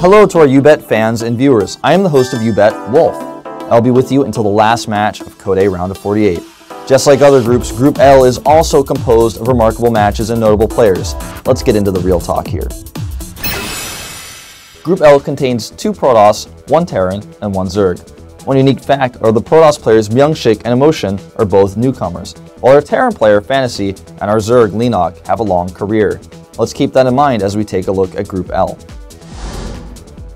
Hello to our YouBet fans and viewers. I am the host of YouBet, Wolf. I'll be with you until the last match of Code A round of 48. Just like other groups, Group L is also composed of remarkable matches and notable players. Let's get into the real talk here. Group L contains 2 Protoss, 1 Terran, and 1 Zerg. One unique fact are the Protoss players Myungshik and Emotion are both newcomers, while our Terran player Fantasy and our Zerg Leenock have a long career. Let's keep that in mind as we take a look at Group L.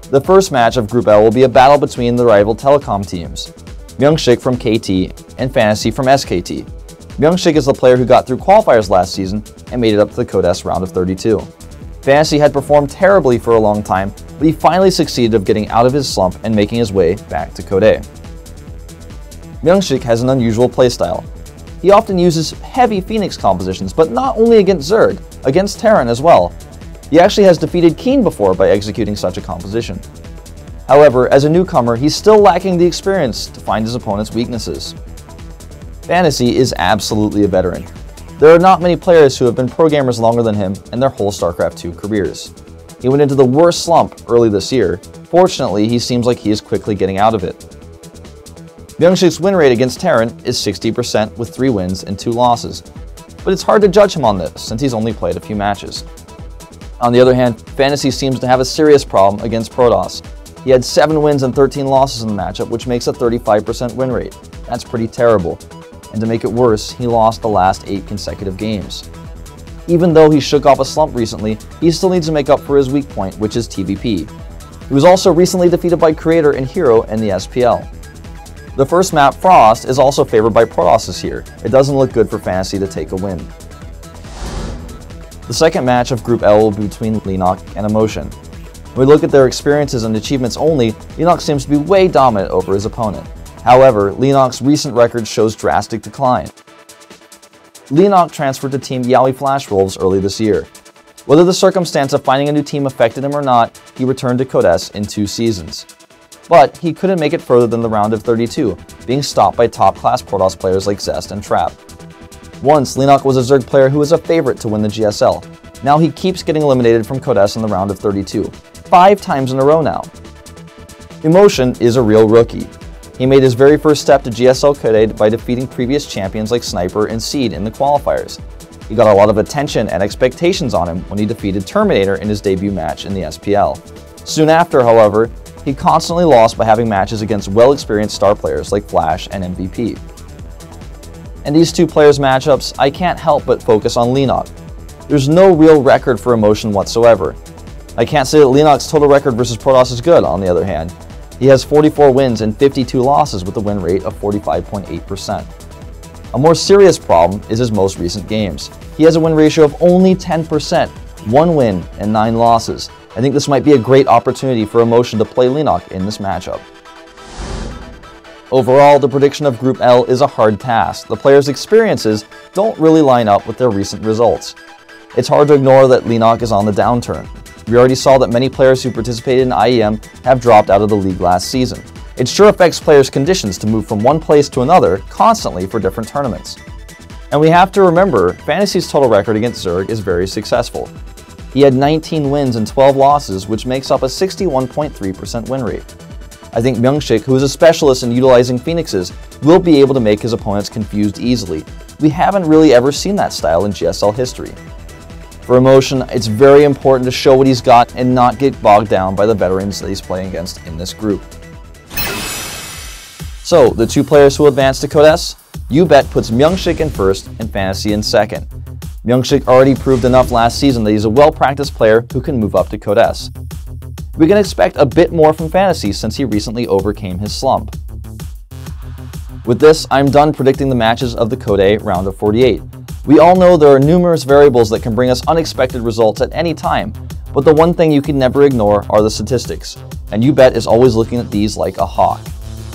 The first match of Group L will be a battle between the rival telecom teams, Myungshik from KT and Fantasy from SKT. Myungshik is the player who got through qualifiers last season and made it up to the Code S round of 32. Fantasy had performed terribly for a long time, but he finally succeeded of getting out of his slump and making his way back to Code A. Myungshik has an unusual playstyle. He often uses heavy Phoenix compositions, but not only against Zerg, against Terran as well. He actually has defeated Keen before by executing such a composition. However, as a newcomer, he's still lacking the experience to find his opponent's weaknesses. Fantasy is absolutely a veteran. There are not many players who have been pro gamers longer than him in their whole StarCraft II careers. He went into the worst slump early this year. Fortunately, he seems like he is quickly getting out of it. Myungshik's win rate against Terran is 60% with 3 wins and 2 losses, but it's hard to judge him on this since he's only played a few matches. On the other hand, Fantasy seems to have a serious problem against Protoss. He had 7 wins and 13 losses in the matchup, which makes a 35% win rate. That's pretty terrible. And to make it worse, he lost the last 8 consecutive games. Even though he shook off a slump recently, he still needs to make up for his weak point, which is TVP. He was also recently defeated by Creator and Hero in the SPL. The first map, Frost, is also favored by Protoss this year. It doesn't look good for Fantasy to take a win. The second match of Group L will be between Leenock and Emotion. When we look at their experiences and achievements only, Leenock seems to be way dominant over his opponent. However, Leenock's recent record shows drastic decline. Leenock transferred to Team Yowie Flash Wolves early this year. Whether the circumstance of finding a new team affected him or not, he returned to Code S in 2 seasons. But he couldn't make it further than the round of 32, being stopped by top-class Protoss players like Zest and Trap. Once, Leenock was a Zerg player who was a favorite to win the GSL. Now he keeps getting eliminated from Code S in the round of 32, 5 times in a row now. Emotion is a real rookie. He made his very first step to GSL Code A by defeating previous champions like Sniper and Seed in the qualifiers. He got a lot of attention and expectations on him when he defeated Terminator in his debut match in the SPL. Soon after, however, he constantly lost by having matches against well-experienced star players like Flash and MVP. In these 2 players' matchups, I can't help but focus on Leenock. There's no real record for Emotion whatsoever. I can't say that Leenock's total record versus Protoss is good, on the other hand. He has 44 wins and 52 losses with a win rate of 45.8%. A more serious problem is his most recent games. He has a win ratio of only 10%, 1 win and 9 losses. I think this might be a great opportunity for Emotion to play Leenock in this matchup. Overall, the prediction of Group L is a hard task. The players' experiences don't really line up with their recent results. It's hard to ignore that Leenock is on the downturn. We already saw that many players who participated in IEM have dropped out of the league last season. It sure affects players' conditions to move from one place to another constantly for different tournaments. And we have to remember, Fantasy's total record against Zerg is very successful. He had 19 wins and 12 losses, which makes up a 61.3% win rate. I think Myungshik, who is a specialist in utilizing Phoenixes, will be able to make his opponents confused easily. We haven't really ever seen that style in GSL history. For Emotion, it's very important to show what he's got and not get bogged down by the veterans that he's playing against in this group. So, the 2 players who advance to Code S, YouBet puts Myungshik in first and Fantasy in second. Myungshik already proved enough last season that he's a well-practiced player who can move up to Code S. We can expect a bit more from Fantasy since he recently overcame his slump. With this, I'm done predicting the matches of the Code A round of 48. We all know there are numerous variables that can bring us unexpected results at any time, but the one thing you can never ignore are the statistics, and YouBet is always looking at these like a hawk.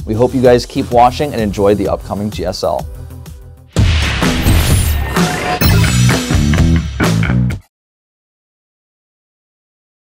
We hope you guys keep watching and enjoy the upcoming GSL.